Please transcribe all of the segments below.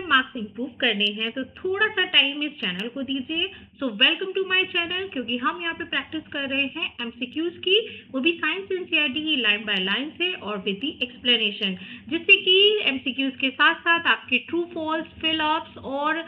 अगर marks improve करने हैं तो थोड़ा सा टाइम इस चैनल को दीजिए। So welcome to my channel, क्योंकि हम यहाँ पे प्रैक्टिस कर रहे हैं एमसीक्यूज की, वो भी साइंस एनसीईआरटी की लाइन बाय लाइन से और विद दी एक्सप्लेनेशन, जिससे कि एमसीक्यूज के साथ साथ आपके ट्रू फॉल्स, फिल अप्स और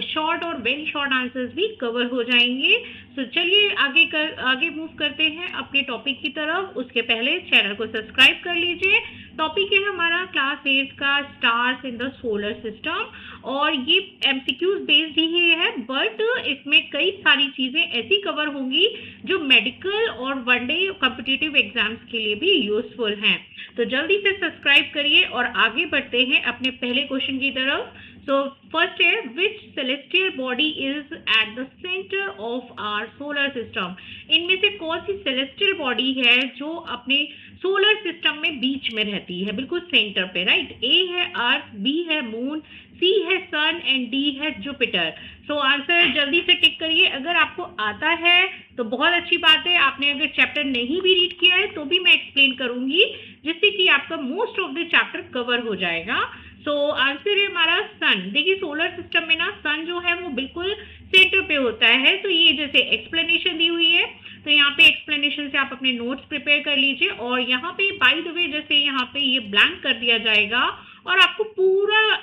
शॉर्ट और वेरी शॉर्ट आंसर्स भी कवर हो जाएंगे। तो चलिए आगे मूव करते हैं अपने टॉपिक की तरफ। उसके पहले चैनल को सब्सक्राइब कर लीजिए। टॉपिक है हमारा क्लास 8 का stars in the solar system, और ये एमसीक्यूज बेस्ड ही है, बट इसमें कई सारी चीजें ऐसी कवर होंगी जो मेडिकल और वनडे कॉम्पिटिटिव एग्जाम्स के लिए भी यूजफुल हैं। तो जल्दी से सब्सक्राइब करिए और आगे बढ़ते हैं अपने पहले क्वेश्चन की तरफ। सो फर्स्ट है, which celestial body is at the centre of our solar system. इनमें से कौन सी सेलेस्टियल बॉडी है जो अपने सोलर सिस्टम में बीच में रहती है, बिल्कुल सेंटर पे, राइट? ए है अर्थ, बी है मून, सी है सन एंड डी है जुपिटर। सो आंसर जल्दी से टिक करिए। अगर आपको आता है तो बहुत अच्छी बात है, आपने अगर चैप्टर नहीं भी रीड किया है तो भी मैं एक्सप्लेन करूंगी, जिससे कि आपका most of the chapter cover हो जाएगा। सो आंसर है हमारा सन। देखिए सोलर सिस्टम में ना सन जो है वो बिल्कुल सेंटर पे होता है। तो ये जैसे एक्सप्लेनेशन दी हुई है, तो यहाँ पे एक्सप्लेनेशन से आप अपने नोट्स प्रिपेयर कर लीजिए, और यहाँ पे बाय द वे जैसे यहाँ पे ये ब्लैंक कर दिया जाएगा और आपको पूरा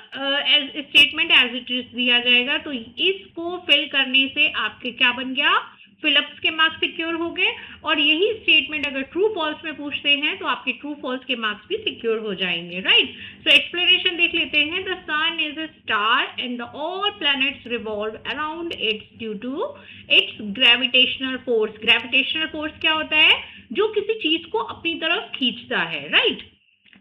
स्टेटमेंट एज इट इज दिया जाएगा। तो इसको फिल करने से आपके क्या बन गया, फिलअप्स के मार्क्स सिक्योर हो गए। और यही स्टेटमेंट अगर ट्रू फॉल्स में पूछते हैं तो आपके ट्रू फॉल्स के मार्क्स भी सिक्योर हो जाएंगे, राइट? सो एक्सप्लेनेशन देख लेते हैं। The sun is a star and all planets revolve around its due to its gravitational force. Gravitational force क्या होता है? जो किसी चीज को अपनी तरफ खींचता है, राइट?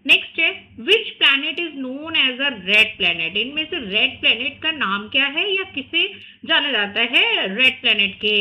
नेक्स्ट है, which planet is known as a red planet. इनमें से रेड प्लैनेट का नाम क्या है या किसे जाना जाता है रेड प्लैनेट के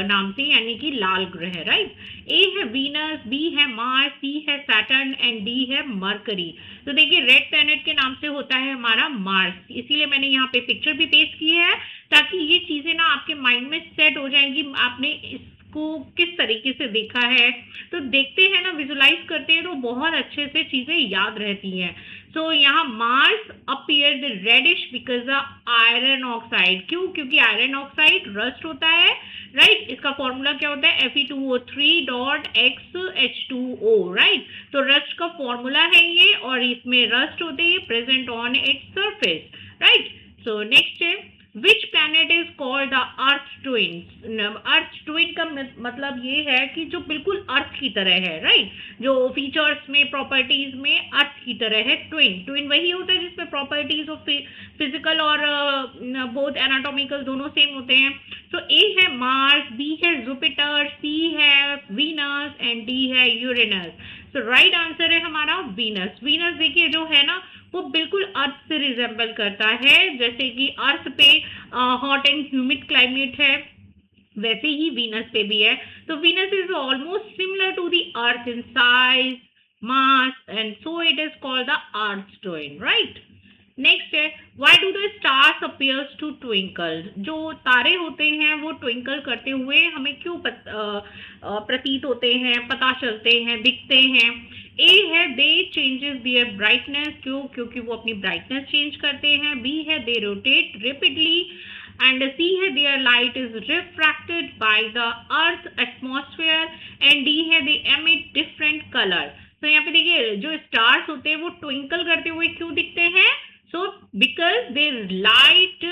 नाम से, यानी कि लाल ग्रह, राइट? ए है वीनस, बी है मार्स, सी है सैटर्न एंड डी है मरकरी। तो देखिए रेड प्लैनेट के नाम से होता है हमारा मार्स, इसीलिए मैंने यहाँ पे पिक्चर भी पेस्ट की है ताकि ये चीजें ना आपके माइंड में सेट हो जाएंगी, आपने को किस तरीके से देखा है। तो देखते हैं ना, विजुलाइज करते हैं तो बहुत अच्छे से चीजें याद रहती हैं। सो यहाँ Mars appear the reddish because the iron oxide. क्यों? क्योंकि आयरन ऑक्साइड रस्ट होता है, राइट? इसका फॉर्मूला क्या होता है? Fe2O3.XH2O, right? तो रस्ट का फॉर्मूला है ये, और इसमें रस्ट होते हैं present on its surface, right? So next है, which planet is called the earth twin. Earth twin का मतलब ये है कि जो बिल्कुल अर्थ की तरह है, राइट? जो फीचर्स में, प्रॉपर्टीज में अर्थ की तरह है। ट्विन ट्विन वही होता है जिसमें प्रॉपर्टीज ऑफ फिजिकल और बोथ एनाटॉमिकल दोनों सेम होते हैं। तो ए है मार्स, बी है जुपिटर, सी है वीनस एंड डी है यूरेनस। तो राइट आंसर है हमारा वीनस। वीनस देखिए जो है ना वो बिल्कुल अर्थ से रिजेंबल करता है, जैसे कि अर्थ पे हॉट एंड ह्यूमिड क्लाइमेट है, वैसे ही वीनस पे भी है। तो Venus is almost similar to the earth in size, mass, and so it is called the earth twin, right? Next है, why do the stars appears to twinkle. जो तारे होते हैं वो ट्विंकल करते हुए हमें क्यों प्रतीत होते हैं, पता चलते हैं, दिखते हैं? ए है दे चेंजेस देयर ब्राइटनेस। क्यों? क्योंकि वो अपनी ब्राइटनेस चेंज करते हैं। बी है they rotate rapidly, and C है there light is refracted by the earth atmosphere, and D है दे एमिट डिफरेंट कलर। तो यहाँ पे देखिए जो स्टार्स होते हैं वो ट्विंकल करते हुए क्यों दिखते हैं? So because their light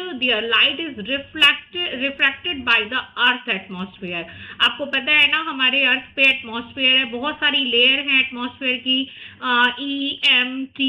is refracted by the earth atmosphere. आपको पता है ना हमारे अर्थ पे एटमॉस्फेयर है, बहुत सारी लेयर हैं एटमॉस्फेयर की, EMT,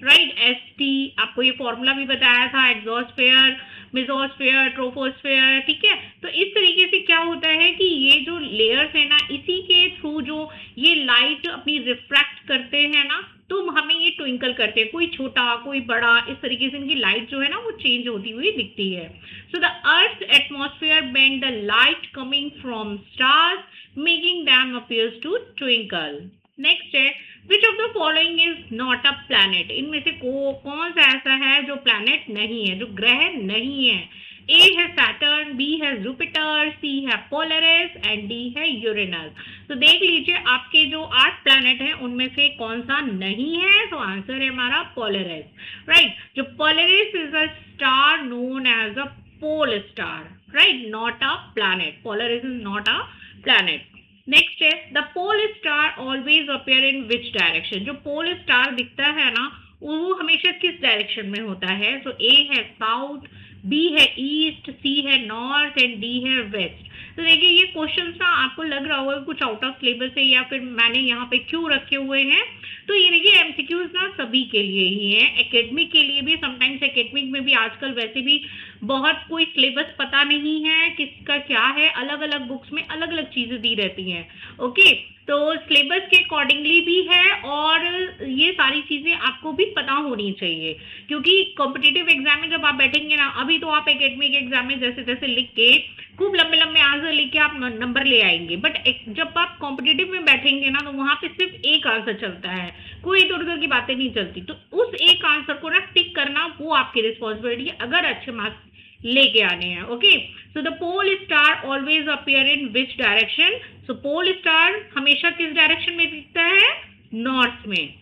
राइट, ST, आपको ये फॉर्मूला भी बताया था, एग्जॉस्फेयर, मेसोस्फेयर, ट्रोपोस्फेयर, ठीक है? तो इस तरीके से क्या होता है कि ये जो लेयर्स है ना, इसी के थ्रू जो ये लाइट अपनी रिफ्रैक्ट करते हैं ना, तो हमें ये ट्विंकल करते हैं, कोई छोटा कोई बड़ा, इस तरीके से इनकी लाइट जो है ना वो चेंज होती हुई दिखती है। So the earth atmosphere bend the light coming from stars making them appears to twinkle. Next है, which of the following is not a planet. इनमें से कौन सा ऐसा है जो प्लैनेट नहीं है, जो ग्रह नहीं है? ए है सैटर्न, बी है जुपिटर, सी है पोलरिस एंड डी है यूरेनस। तो देख लीजिए आपके जो 8 प्लैनेट हैं उनमें से कौन सा नहीं है, तो आंसर है हमारा पोलरिस, राइट। जो Polaris is a star known as a pole star, right, not a planet. Polaris is not a planet. Next है the pole star always appear in which direction. जो पोल स्टार दिखता है ना वो हमेशा किस direction में होता है, तो ए है साउथ, बी है ईस्ट, सी है नॉर्थ एंड डी है वेस्ट। तो देखिए ये क्वेश्चन ना आपको लग रहा होगा कुछ आउट ऑफ सिलेबस है या फिर मैंने यहाँ पे क्यों रखे हुए हैं। तो ये देखिए एमसीक्यूज ना सभी के लिए ही है, एकेडमिक के लिए भी। समटाइम्स एकेडमिक में भी आजकल वैसे भी बहुत कोई सिलेबस पता नहीं है किसका क्या है, अलग अलग बुक्स में अलग अलग चीजें दी रहती हैं। ओके, तो सिलेबस के अकॉर्डिंगली भी है और ये सारी चीजें आपको भी पता होनी चाहिए, क्योंकि कॉम्पिटिटिव एग्जाम में जब आप बैठेंगे ना, अभी तो आप एकेडमिक एग्जाम में जैसे जैसे लिख के खूब लंबे लंबे आंसर लिख के आप नंबर ले आएंगे, बट जब आप कॉम्पिटिटिव में बैठेंगे ना तो वहां पे सिर्फ एक आंसर चलता है, कोई इधर उधर की बातें नहीं चलती। तो उस एक आंसर को ना टिक करना वो आपकी रिस्पॉन्सिबिलिटी है अगर अच्छे मार्क्स लेके आने हैं। Okay, so the pole star always appear in which direction. So pole star हमेशा किस डायरेक्शन में दिखता है, नॉर्थ में।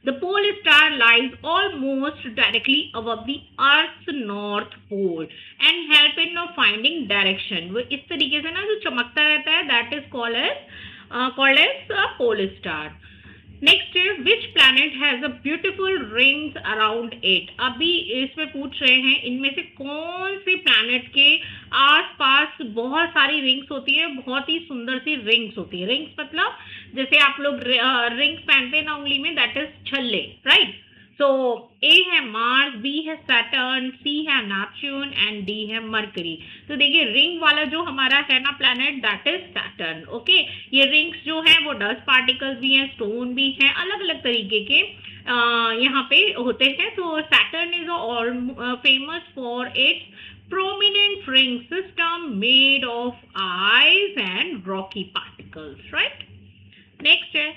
The pole star lies almost directly above the Earth's north pole and help in finding direction. वो इस तरीके से ना जो चमकता रहता है that is called as a pole star. Next which planet has a beautiful rings around it. अभी इसमें पूछ रहे हैं इनमें से कौन से प्लैनेट के आसपास बहुत सारी रिंग्स होती है, बहुत ही सुंदर सी रिंग्स होती है। रिंग्स मतलब जैसे आप लोग रिंग्स पहनते हैं ना उंगली में, दैट इज छल्ले, राइट। सो ए है मार्स, बी है सैटर्न, सी है नेपच्यून एंड डी है मरकरी। तो देखिए रिंग वाला जो हमारा है ना planet that is Saturn. Okay, ये रिंग्स जो है वो डस्ट पार्टिकल्स भी हैं, स्टोन भी हैं, अलग अलग तरीके के यहाँ पे होते हैं। तो Saturn is all famous for its prominent ring system made of ice and rocky particles, right? Next है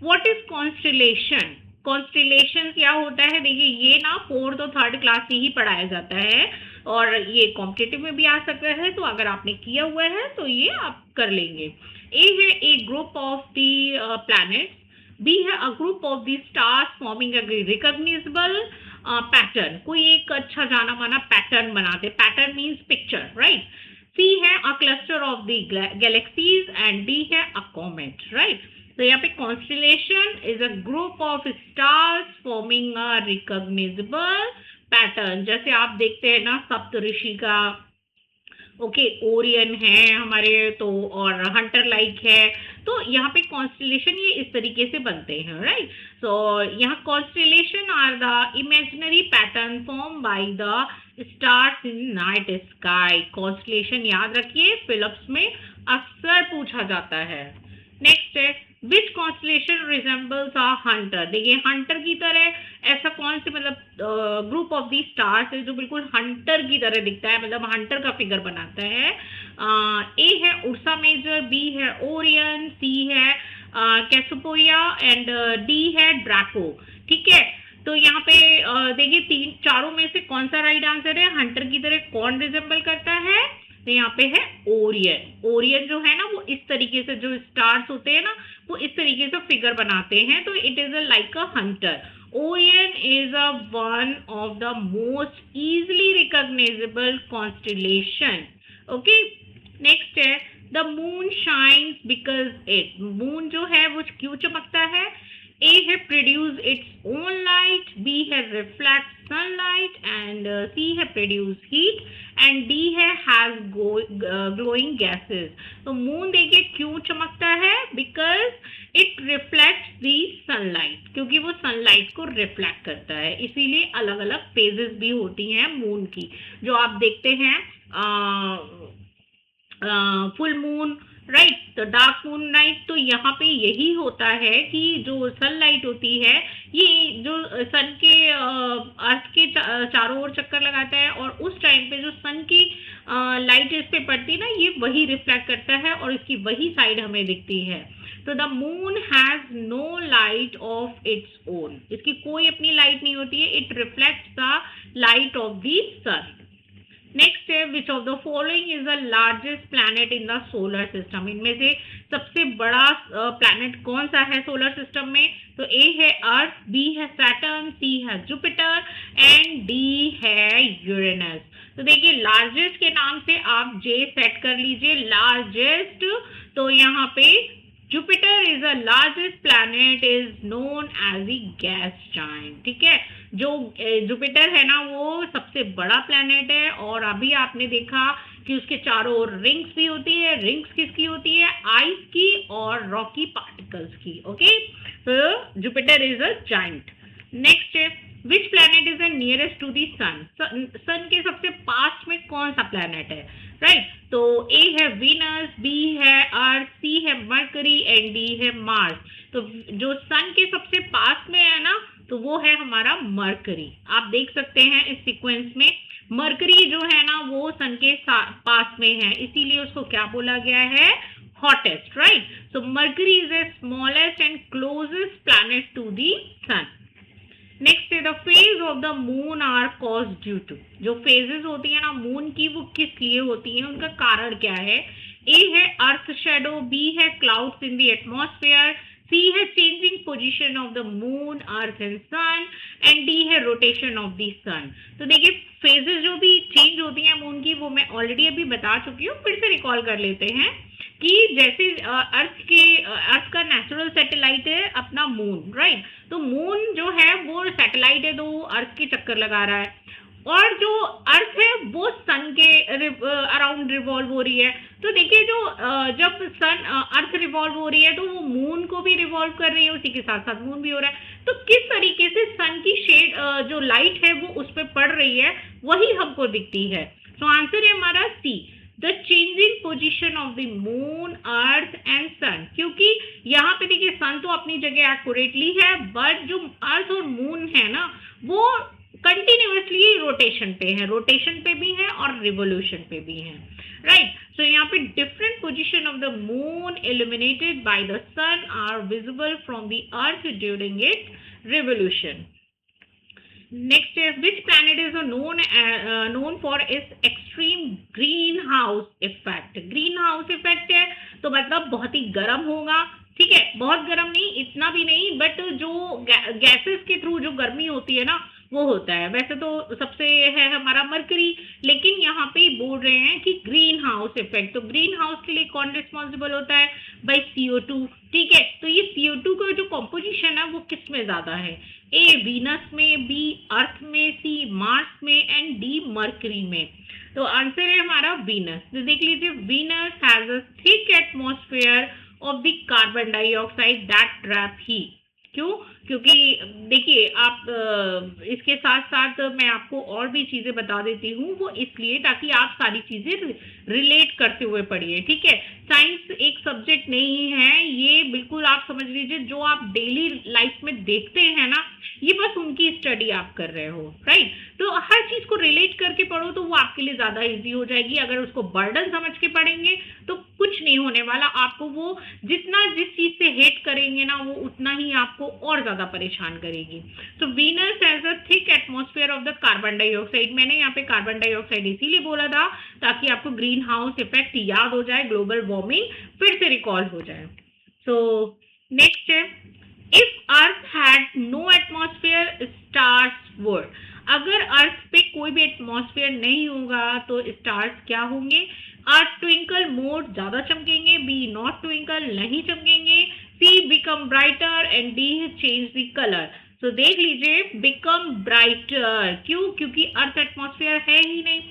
व्हाट इज कॉन्स्टिलेशन। कॉन्स्टिलेशन क्या होता है, देखिए ये ना 4th और 3rd क्लास से ही पढ़ाया जाता है और ये कॉम्पिटिटिव में भी आ सकता है, तो अगर आपने किया हुआ है तो ये आप कर लेंगे। ए है a group of the planets, B है a group of the stars forming a recognisable pattern, कोई एक अच्छा जाना माना पैटर्न बनाते, pattern means picture, right. C है a cluster of the galaxies and D है अ कॉमेट, राइट। तो यहाँ पे constellation is a group of stars forming a recognisable pattern. जैसे आप देखते हैं ना सप्तऋषि का, ओके, ओरियन है हमारे तो, और हंटर लाइक है। तो यहाँ पे कॉन्स्टिलेशन ये इस तरीके से बनते हैं, राइट। सो यहाँ constellation are the imaginary pattern form by the stars in night sky. Constellation याद रखिए फिलिप्स में अक्सर पूछा जाता है। नेक्स्ट है विच कॉन्स्टिलेशन रिजेंबल्स अ हंटर। देखिए हंटर की तरह ऐसा कौन से मतलब ग्रुप ऑफ दी स्टार्स है जो बिल्कुल हंटर की तरह दिखता है, मतलब हंटर का फिगर बनाता है। ए है उर्सा मेजर, बी है ओरियन, सी है कैसुपोया एंड डी है ड्रैको, ठीक है। तो यहाँ पे देखिए चारों में से कौन सा राइट आंसर है, हंटर की तरह कौन रिजेंबल करता है, तो यहाँ पे है ओरियन। ओरियन जो है ना वो इस तरीके से, जो स्टार्स होते हैं ना वो इस तरीके से फिगर बनाते हैं, तो it is like a Hunter. Orion is one of the most easily recognizable constellation. Okay, next है the moon shines because it, moon जो है वो क्यों चमकता है। A है produce its own light, B है reflect sunlight and C है produce heat and D है has glowing gases। तो moon देखिए क्यों चमकता है, because it reflects the sunlight, क्योंकि वो sunlight को reflect करता है, इसीलिए अलग अलग phases भी होती हैं moon की, जो आप देखते हैं फुल मून, राइट, तो डार्क मून नाइट। तो यहाँ पे यही होता है कि जो सनलाइट होती है ये जो सन के अर्थ के चारों ओर चक्कर लगाता है और उस टाइम पे जो सन की लाइट इस पे पड़ती है ना ये वही रिफ्लेक्ट करता है और इसकी वही साइड हमें दिखती है। तो the moon has no light of its own, इसकी कोई अपनी लाइट नहीं होती है, it reflects the light of the sun. Next है which of the following is the largest planet in the solar system, इनमें से सबसे बड़ा प्लैनेट कौन सा है सोलर सिस्टम में? तो ए है अर्थ, बी है सैटर्न, सी है जुपिटर एंड डी है यूरेनस। तो देखिए लार्जेस्ट के नाम से आप जे सेट कर लीजिए, लार्जेस्ट। तो यहाँ पे Jupiter is the largest planet, is known as a gas giant. ठीक है, जो जुपिटर है ना वो सबसे बड़ा प्लैनेट है, और अभी आपने देखा कि उसके चारों ओर रिंग्स भी होती है। रिंग्स किसकी होती है? आइस की और रॉकी पार्टिकल्स की। ओके, तो Jupiter is a giant. Next है which planet is the nearest to the sun, sun के सबसे पास में कौन सा प्लैनेट है? राइट, तो ए है वीनस, बी है अर्थ, सी है मरकरी एंड डी है मार्स। तो जो सन के सबसे पास में है ना, तो वो है हमारा मरकरी। आप देख सकते हैं इस सीक्वेंस में मरकरी जो है ना वो सन के पास में है, इसीलिए उसको क्या बोला गया है? Hottest. Right, so Mercury is the smallest and closest planet to the sun. Next है the phase of the moon are cause due to, जो फेजेस होती है ना मून की वो किस लिए होती है, उनका कारण क्या है? ए है अर्थ शेडो, बी है clouds in the atmosphere, C है changing position of the moon earth and sun and D है रोटेशन ऑफ द सन। तो देखिए फेजेस जो भी चेंज होती हैं मून की वो मैं ऑलरेडी अभी बता चुकी हूँ, फिर से रिकॉल कर लेते हैं कि जैसे अर्थ का नेचुरल सैटेलाइट है अपना मून। राइट, तो मून जो है वो सैटेलाइट है, तो वो अर्थ के चक्कर लगा रहा है, और जो अर्थ है वो सन के अराउंड रिवॉल्व हो रही है। तो देखिए जो जब सन अर्थ रिवॉल्व हो रही है तो वो मून को भी रिवॉल्व कर रही है, उसी के साथ साथ मून भी हो रहा है। तो किस तरीके से सन की शेड जो लाइट है वो उस पर पड़ रही है वही हमको दिखती है। तो आंसर है हमारा C, the changing position of the moon earth and sun. क्योंकि यहाँ पे देखिए सन तो अपनी जगह एक्यूरेटली है, बट जो अर्थ और मून है ना वो कंटिन्यूअसली रोटेशन पे है, रोटेशन पे भी है और रिवोल्यूशन पे भी है। राइट, सो यहाँ पे different position of the moon illuminated by the sun are visible from the earth during it revolution. Next है which planet is known for its extreme greenhouse effect. Greenhouse effect है तो मतलब बहुत ही गर्म होगा। ठीक है, बहुत गर्म नहीं, इतना भी नहीं, बट जो गैसेस के थ्रू जो गर्मी होती है ना वो होता है। वैसे तो सबसे है हमारा मरकरी, लेकिन यहाँ पे बोल रहे हैं कि ग्रीन हाउस इफेक्ट। तो ग्रीन हाउस के लिए कौन रिस्पॉन्सिबल होता है? By CO2। ठीक है, तो ये CO2 का जो कॉम्पोजिशन है वो किस में ज्यादा है? ए वीनस में, बी अर्थ में, सी मार्स में एंड डी मरकरी में। तो आंसर है हमारा वीनस। तो देख लीजिए Venus has a thick atmosphere of the carbon dioxide that trap heat. क्यों? क्योंकि देखिए आप इसके साथ साथ मैं आपको और भी चीजें बता देती हूँ, वो इसलिए ताकि आप सारी चीजें रिलेट करते हुए पढ़िए। ठीक है, साइंस एक सब्जेक्ट नहीं है, ये बिल्कुल आप समझ लीजिए जो आप डेली लाइफ में देखते हैं ना ये बस उनकी स्टडी आप कर रहे हो। राइट, तो हर चीज को रिलेट करके पढ़ो तो वो आपके लिए ज्यादा इजी हो जाएगी। अगर उसको बर्डन समझ के पढ़ेंगे तो कुछ नहीं होने वाला, आपको वो जितना जिस चीज से हेट करेंगे ना वो उतना ही आपको और ज्यादा परेशान करेगी। तो Venus has a thick atmosphere of the carbon dioxide. मैंने यहाँ पे कार्बन डाइऑक्साइड इसीलिए बोला था ताकि आपको ग्रीन हाउस इफेक्ट याद हो जाए, ग्लोबल वार्मिंग फिर से रिकॉल हो जाए। सो नेक्स्ट है if earth had no atmosphere stars would. अगर अर्थ पे कोई भी एटमॉस्फेयर नहीं होगा तो स्टार्स क्या होंगे? अर्थ ट्विंकल मोर, ज्यादा चमकेंगे, बी नॉट ट्विंकल, नहीं चमकेंगे, C become brighter and D change the colour. तो देख लीजिए बिकम ब्राइटर, क्यों? क्योंकि अर्थ एटमॉस्फेयर है ही नहीं।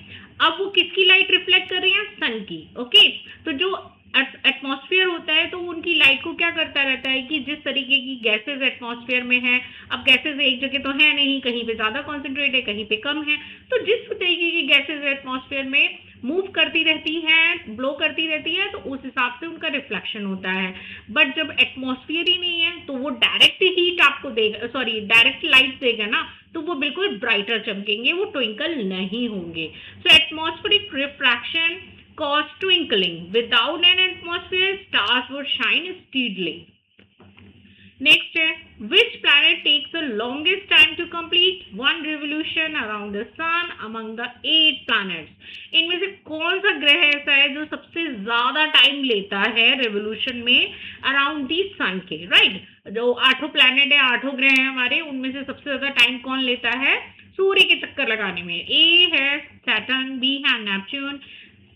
अब वो किसकी लाइट रिफ्लेक्ट कर रही है? सन की। ओके, तो जो एटमॉस्फेयर होता है तो उनकी लाइट को क्या करता रहता है कि जिस तरीके की गैसेस एटमॉस्फेयर में है, अब गैसेस एक जगह तो है नहीं, कहीं पे ज्यादा कॉन्सेंट्रेट है, कहीं पे कम है, तो जिस तरीके की गैसेस एटमॉस्फेयर में मूव करती रहती है, ब्लो करती रहती है, तो उस हिसाब से उनका रिफ्लेक्शन होता है। बट जब एटमॉस्फेयर ही नहीं है तो वो डायरेक्ट हीट आपको देगा, सॉरी डायरेक्ट लाइट देगा ना, तो वो बिल्कुल ब्राइटर चमकेंगे, वो ट्विंकल नहीं होंगे। So atmospheric refraction cause twinkling. Without an atmosphere, stars would shine steadily. Next है which planet takes the longest time to complete one revolution around the sun among the 8 planets. इनमें से कौन सा ग्रह ऐसा है जो सबसे ज्यादा टाइम लेता है रेवोल्यूशन में अराउंड दी सन के, राइट? जो 8 प्लैनेट है, 8 ग्रह है हमारे, उनमें से सबसे ज्यादा टाइम कौन लेता है सूर्य के चक्कर लगाने में? ए है सैटर्न, बी है नेपच्यून,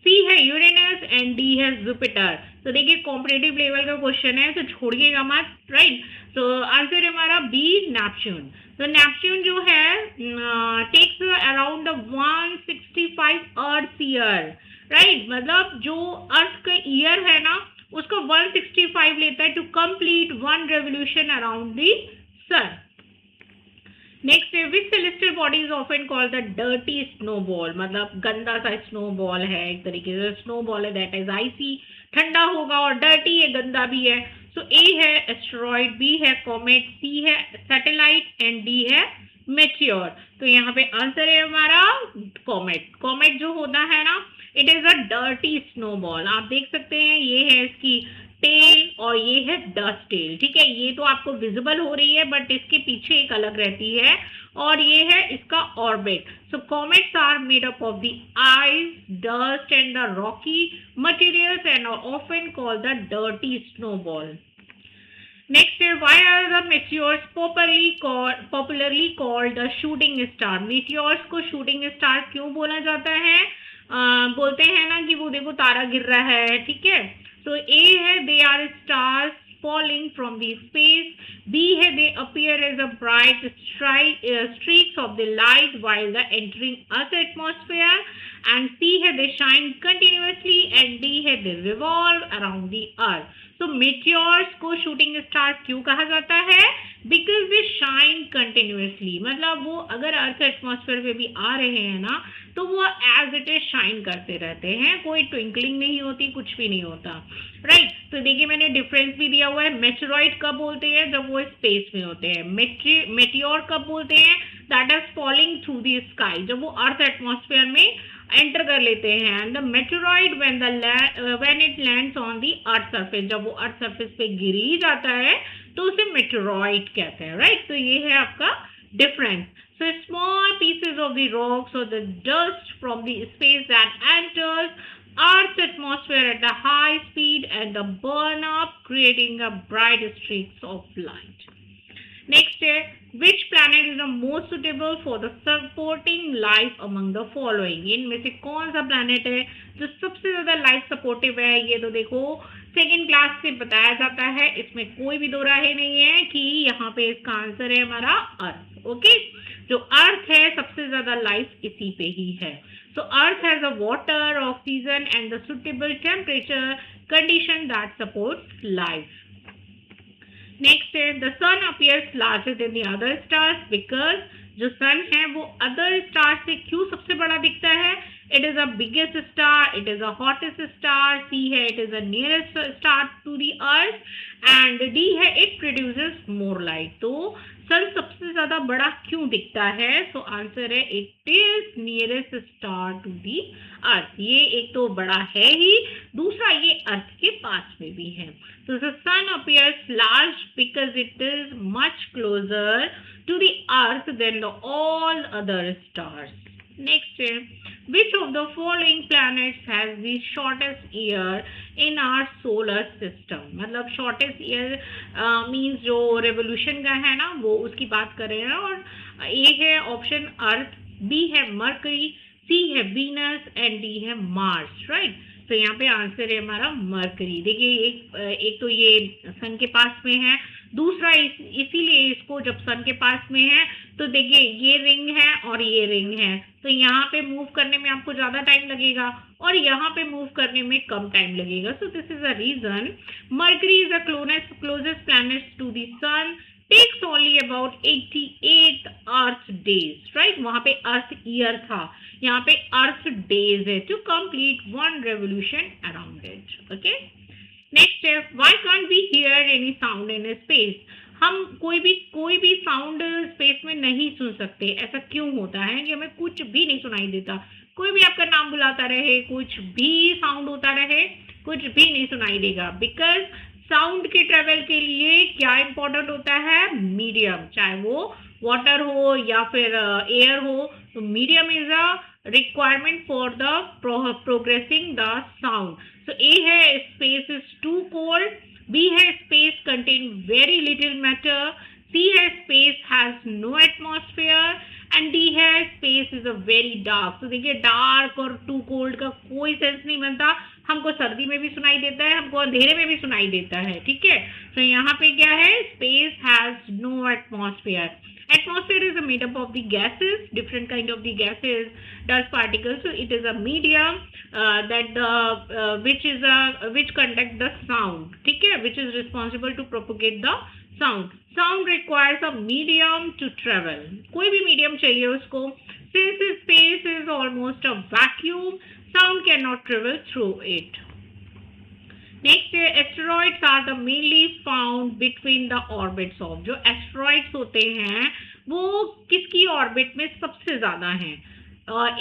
सी है यूरेनस एंड डी है जुपिटर। तो देखिए कॉम्पिटेटिव लेवल का क्वेश्चन है तो छोड़िएगा मत, राइट? तो आंसर है हमारा बी नेपच्यून। तो नेपच्यून जो है टेक्स अराउंड 165 अर्थ ईयर, राइट? मतलब जो अर्थ का ईयर है ना उसका 165 लेता है to complete one revolution around the sun. Next है which celestial body is often called the dirty snowball, मतलब गंदा सा स्नोबॉल है एक तरीके से। स्नोबॉल है दैट इज आइसी, ठंडा होगा, और डर्टी है, गंदा भी है। सो ए है एस्टेरॉइड, बी है कॉमेट, सी है सैटेलाइट एंड डी है मेटियोर। तो यहाँ पे आंसर है हमारा कॉमेट। कॉमेट जो होता है ना it is a dirty snowball. आप देख सकते हैं ये है इसकी टेल और ये है डस्ट टेल, ठीक है? ये तो आपको विजिबल हो रही है बट इसके पीछे एक अलग रहती है और ये है इसका orbit. So comets are made up of the ice, dust and the rocky materials and are often called the dirty snowball. Next है why are the meteors popularly called the shooting star? meteors को shooting star क्यों बोला जाता है? बोलते हैं ना कि वो देखो तारा गिर रहा है, ठीक है? तो ए है they are stars falling from the space, B है they appear as a bright streaks of the light while the entering earth atmosphere, and C है they shine continuously, and D है they revolve around the earth। तो meteors को shooting star क्यों कहा जाता है? Because they shine continuously, मतलब वो अगर अर्थ एटमॉस्फेयर पे भी आ रहे हैं ना तो वो एज इट इज शाइन करते रहते हैं, कोई ट्विंकलिंग नहीं होती, कुछ भी नहीं होता, राइट? तो देखिए मैंने डिफरेंस भी दिया हुआ है। मेटेरॉइड कब बोलते हैं? जब वो स्पेस में होते हैं। मेटियोर कब बोलते हैं? That is falling through the sky, जब वो अर्थ एटमॉस्फेयर में एंटर कर लेते हैं। And the meteoroid when it lands on the earth surface, जब वो अर्थ सरफेस पे गिर ही जाता है तो उसे मेटेरॉइड कहते हैं, राइट? तो ये है आपका difference. So small pieces of the rocks or the dust from the space that enters Earth's atmosphere at a high speed and the burn up, creating a bright streaks of light. Next है which planet is the most suitable for the supporting life among the following? इनमें से कौन सा planet है जो सबसे ज्यादा life supportive है? ये तो देखो सेकेंड क्लास से बताया जाता है, इसमें कोई भी दो राहे नहीं है कि यहाँ पे इसका आंसर है हमारा अर्थ। ओके, जो अर्थ है सबसे ज्यादा लाइफ इसी पे ही है। So earth has a water, oxygen and the suitable temperature condition that supports life. Next है the sun appears larger than the other stars because, जो सन है वो अदर स्टार से क्यों सबसे बड़ा दिखता है? It is a biggest star, it is a hottest star, C है it is a nearest star to the earth, and D है इट प्रोड्यूसेस मोर लाइट। तो सन सबसे ज्यादा बड़ा क्यों दिखता है? सो आंसर है it is nearest star to the earth. ये एक तो बड़ा है ही, दूसरा ये अर्थ के पास में भी है। So the sun appears large because it is much closer to the earth than all other stars. Next है which of the following planets has the shortest year in our solar system? मतलब shortest year means जो revolution का है ना वो उसकी बात कर रहे हैं। और ए है ऑप्शन अर्थ, बी है मरकरी, सी है वीनस एंड डी है मार्स, राइट? तो यहाँ पे आंसर है हमारा मरकरी। देखिए एक तो ये सन के पास में है, दूसरा इसीलिए इसको जब सन के पास में है तो देखिए ये रिंग है और ये रिंग है, तो यहाँ पे मूव करने में आपको ज्यादा टाइम लगेगा और यहाँ पे मूव करने में कम टाइम लगेगा। So this is a reason Mercury is the closest planet to the sun, takes only about 88 earth days, right? वहां पे अर्थ ईयर था, यहाँ पे अर्थ डेज है to complete one revolution around it. Okay, next है why can't we hear any sound in space? हम कोई भी साउंड स्पेस में नहीं सुन सकते, ऐसा क्यों होता है कि हमें कुछ भी नहीं सुनाई देता? कोई भी आपका नाम बुलाता रहे, कुछ भी साउंड होता रहे, कुछ भी नहीं सुनाई देगा, बिकॉज साउंड के ट्रेवल के लिए क्या इंपॉर्टेंट होता है? मीडियम, चाहे वो वाटर हो या फिर एयर हो, तो medium is a requirement for the progressing the sound. So A है space is too cold, B है space contain very little matter, C है space has no atmosphere and D है space is a very dark. तो देखिए dark और to cold का कोई sense नहीं बनता. हमको सर्दी में भी सुनाई देता है, हमको अंधेरे में भी सुनाई देता है. ठीक है, तो यहाँ पे क्या है? Space has no atmosphere. Atmosphere is made up of the gases, different kind of the gases, dust particles. So it is a medium which conduct the sound. ठीक है, which is responsible to propagate the sound. Sound requires a medium to travel. कोई भी medium चाहिए उसको. Since space is almost a vacuum, sound cannot travel through it. Next, asteroids are the mainly found between the orbits of. जो asteroids होते हैं वो किसकी orbit में सबसे ज्यादा हैं?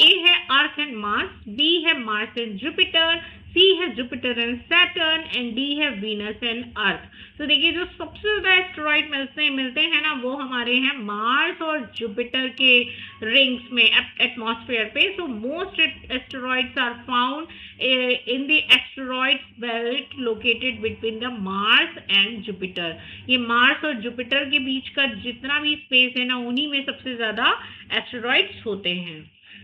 ए है अर्थ एंड मार्स, बी है मार्स एंड जुपिटर, सी है Jupiter and Saturn and D है वीनस एंड अर्थ. तो देखिए जो सबसे ज्यादा एस्टेरॉइड मिलते हैं ना, वो हमारे हैं मार्स और जुपिटर के रिंग्स में, एटमॉस्फेयर पे. So most asteroids are found in the asteroids belt located between the Mars and Jupiter. ये मार्स और जुपिटर के बीच का जितना भी स्पेस है ना, उन्हीं में सबसे ज्यादा एस्टेरॉइड्स होते हैं.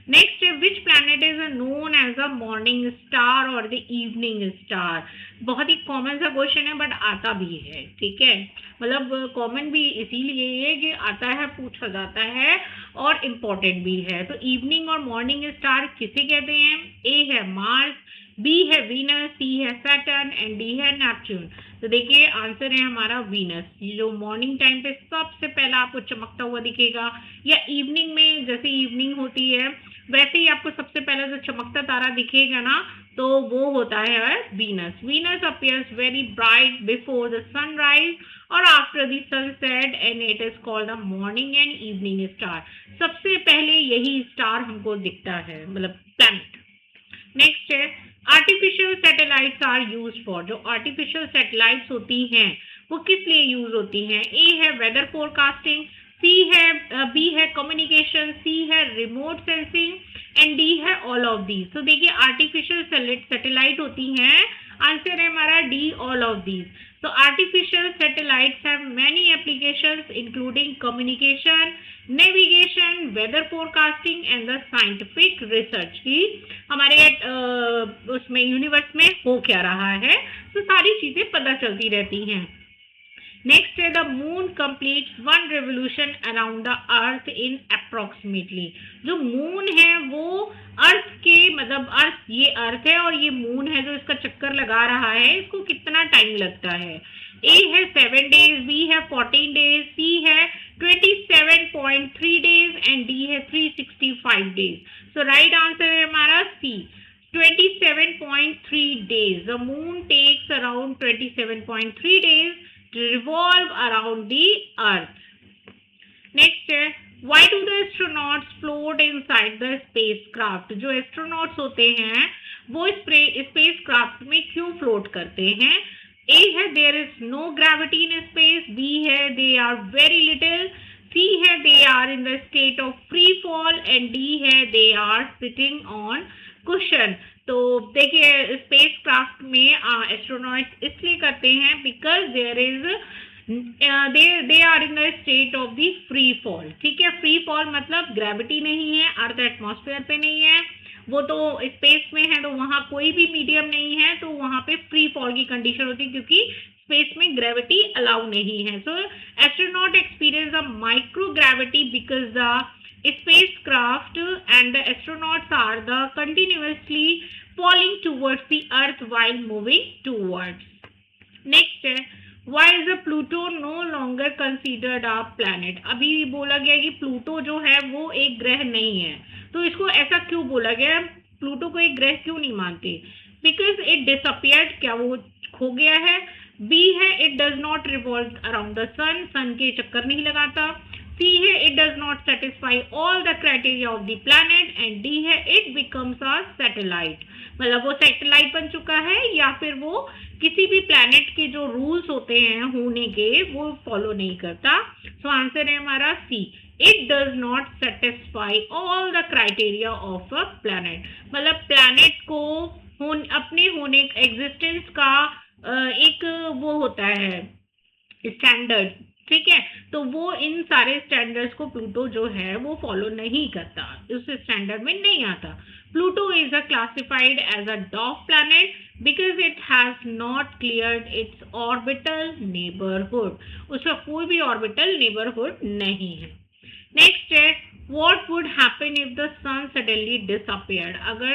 Next, which planet is known as a morning star और द इवनिंग स्टार. बहुत ही कॉमन सा क्वेश्चन है बट आता भी है. ठीक है, मतलब कॉमन भी इसीलिए है कि आता है, पूछा जाता है और इम्पोर्टेंट भी है. तो इवनिंग और मॉर्निंग स्टार किसे कहते हैं? ए है मार्स, बी है वीनस, सी है सैटर्न एंड डी है नेपच्यून. तो देखिए आंसर है हमारा वीनस. जो मॉर्निंग टाइम पे सबसे पहला आपको चमकता हुआ दिखेगा, या इवनिंग में जैसे इवनिंग होती है वैसे ही आपको सबसे पहले जो चमकता तारा दिखेगा ना, तो वो होता है Venus. Venus appears very bright before the sunrise और after the sunset and it is called the morning and evening star. सबसे पहले यही स्टार हमको दिखता है, मतलब प्लैनेट. नेक्स्ट है, artificial satellites are used for. जो आर्टिफिशियल सैटेलाइट्स होती हैं वो किस लिए यूज होती हैं? ए है वेदर फोरकास्टिंग, बी है कम्युनिकेशन, सी है रिमोट सेंसिंग एंड डी है ऑल ऑफ दीज. तो देखिए आर्टिफिशियल सैटेलाइट होती हैं, आंसर है हमारा D, all of these. So artificial satellites have many applications including communication, navigation, weather forecasting and the scientific research. की हमारे उसमें यूनिवर्स में हो क्या रहा है, तो सारी चीजें पता चलती रहती हैं. नेक्स्ट है, the moon completes one revolution around the earth in approximately. जो मून है वो अर्थ के, मतलब अर्थ, ये अर्थ है और ये मून है जो इसका चक्कर लगा रहा है, इसको कितना टाइम लगता है? ए है 7 days, बी है 14 days, सी है 27.3 days एंड डी है 365 days. सो राइट आंसर है हमारा सी, 27.3 days. The moon takes around 27.3 days to revolve around the earth. Next है, why do the astronauts float inside the spacecraft? जो astronauts होते हैं वो spacecraft में क्यों float करते हैं? A है there is no gravity in space, B है they are very little, C है they are in the state of free fall and D है they are sitting on cushion. तो देखिए स्पेस क्राफ्ट में astronauts इसलिए करते हैं because there is they are in the state of the free fall. ठीक है, फ्री फॉल मतलब ग्रेविटी नहीं है, अर्थ एटमॉस्फेयर पे नहीं है, वो तो स्पेस में है, तो वहाँ कोई भी मीडियम नहीं है, तो वहाँ पे फ्री फॉल की कंडीशन होती है क्योंकि स्पेस में ग्रेविटी अलाउ नहीं है. So astronaut experience the micro gravity because the spacecraft and the astronauts are the continuously falling towards the earth while moving towards. Next है, why is the Pluto no longer considered a planet? अभी बोला गया कि Pluto जो है वो एक ग्रह नहीं है, तो इसको ऐसा क्यों बोला गया? प्लूटो को एक ग्रह क्यों नहीं मानते? Because it disappeared, क्या वो खो गया है? B है it does not revolve around the sun, सन के चक्कर नहीं लगाता. C है it does not satisfy all the criteria of the planet and D है it becomes a satellite. मतलब वो सैटेलाइट बन चुका है या फिर वो किसी भी प्लैनेट के जो रूल्स होते हैं होने के वो फॉलो नहीं करता। सो आंसर है हमारा C, it does not satisfy all the criteria of a planet. मतलब प्लैनेट को अपने होने एग्जिस्टेंस का एक वो होता है स्टैंडर्ड, ठीक है, तो वो इन सारे स्टैंडर्ड्स को प्लूटो जो है वो फॉलो नहीं करता, उस स्टैंडर्ड में नहीं आता। Pluto is a classified as a dwarf planet because it has not cleared its orbital neighbourhood, उसका कोई भी ऑर्बिटल नेबरहुड नहीं है। नेक्स्ट है, what would happen if the sun suddenly disappeared? अगर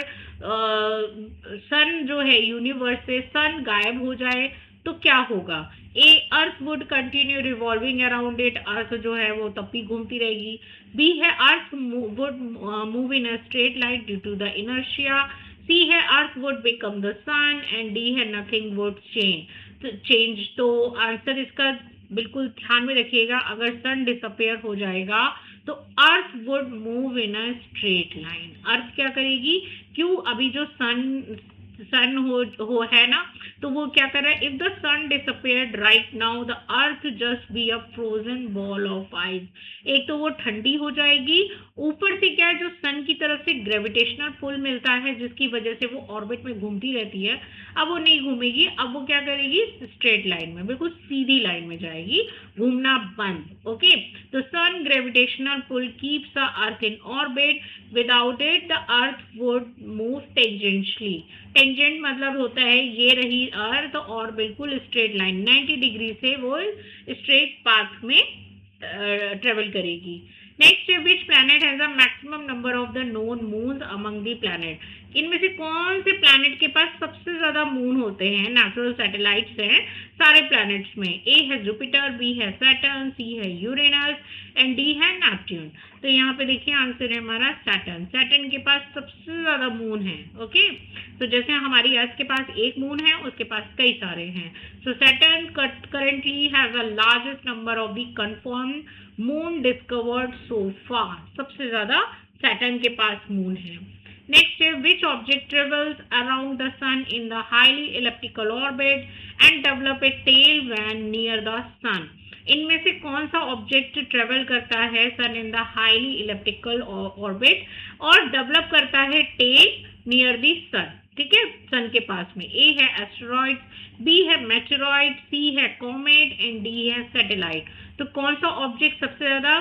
सन जो है यूनिवर्स से सन गायब हो जाए तो क्या होगा? A, earth would continue revolving around it, earth जो है वो तब भी घूमती रहेगी। बी है, earth would move in a straight line due to the inertia. C है, earth would become the sun. And D है, नथिंग वुड चेंज। तो आंसर इसका बिल्कुल ध्यान में रखिएगा, अगर सन डिसअपेयर हो जाएगा तो earth would move in a straight line. Earth क्या करेगी? क्यों? अभी जो सन हो है ना, तो वो क्या कर रहा है? If the sun disappeared right now the earth just be a frozen ball of ice. एक तो वो ठंडी हो जाएगी, ऊपर से क्या है, जो सन की तरफ से ग्रेविटेशनल पुल मिलता है जिसकी वजह से वो ऑर्बिट में घूमती रहती है, अब वो नहीं घूमेगी, अब वो क्या करेगी? स्ट्रेट लाइन में, बिल्कुल सीधी लाइन में जाएगी, घूमना बंद। ओके, तो sun gravitational pull keeps the earth in orbit, without it the earth would move tangentially. Tangent मतलब होता है ये रही अर्थ और बिल्कुल स्ट्रेट लाइन 90 डिग्री से वो स्ट्रेट पाथ में ट्रेवल करेगी। नेक्स्ट है, which planet has a maximum number of the known moons among the planet? इनमें से कौन से प्लैनेट के पास सबसे ज्यादा मून होते हैं? नेचुरल सैटेलाइट्स हैं सारे प्लैनेट्स में। ए है जुपिटर, बी है सैटर्न, सी है यूरेनस एंड डी है नेपट्यून। तो यहाँ पे देखिए आंसर है हमारा सैटर्न। सैटर्न के पास सबसे ज्यादा मून है। ओके, तो जैसे हमारी अर्थ के पास एक मून है, उसके पास कई सारे हैं। So Saturn currently has a largest number of the confirmed moon discovered so far. सबसे ज्यादा सैटर्न के पास मून है। नेक्स्ट है, which object travels around the sun in the highly elliptical orbit and develop a tail when near the sun? इनमें से कौन सा ऑब्जेक्ट ट्रेवल करता है sun in the highly elliptical orbit और डेवलप करता है टेल नियर द सन? ठीक है, सन के पास में। ए है एस्टेरॉइड, बी है मेटेरॉइड, सी है कॉमेट एंड डी है सैटेलाइट। तो कौन सा ऑब्जेक्ट सबसे ज्यादा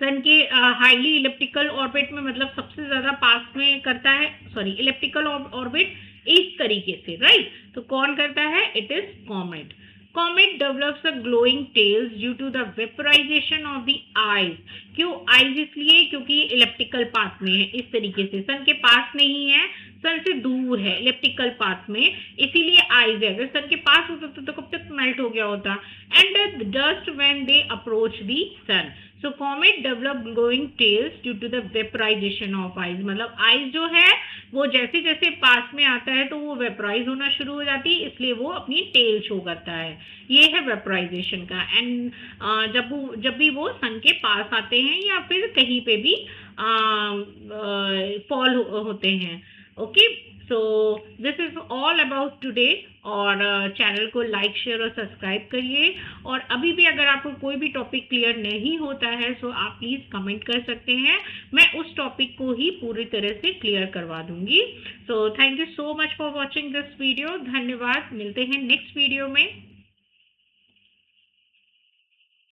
सन के हाईली इलिप्टिकल ऑर्बिट में, मतलब सबसे ज्यादा पास में करता है, सॉरी इलिप्टिकल ऑर्बिट इस तरीके से, राइट? तो कौन करता है? It is comet. Comet develops a glowing tails due to the vaporisation of the ice. क्यों आइज? इसलिए क्योंकि इलिप्टिकल पाथ में है, इस तरीके से सन के पास नहीं है, सन से दूर है इलिप्टिकल पाथ में, इसीलिए आइज है। अगर सन के पास होता तो कब तक मेल्ट हो गया होता। And dust when they approach the sun. So comet develop glowing tails due to the vaporisation of ice. मतलब आइज जो है वो जैसे जैसे पास में आता है तो वो वेपराइज होना शुरू हो जाती है, इसलिए वो अपनी टेल शो करता है। ये है वेपराइजेशन का। एंड जब भी वो सन के पास आते हैं या फिर कहीं पे भी फॉल होते हैं। Okay, so this is all about today. और चैनल को लाइक शेयर और सब्सक्राइब करिए। और अभी भी अगर आपको कोई भी टॉपिक क्लियर नहीं होता है सो आप प्लीज़ कमेंट कर सकते हैं, मैं उस टॉपिक को ही पूरी तरह से क्लियर करवा दूंगी। So thank you so much for watching this video. धन्यवाद, मिलते हैं नेक्स्ट वीडियो में।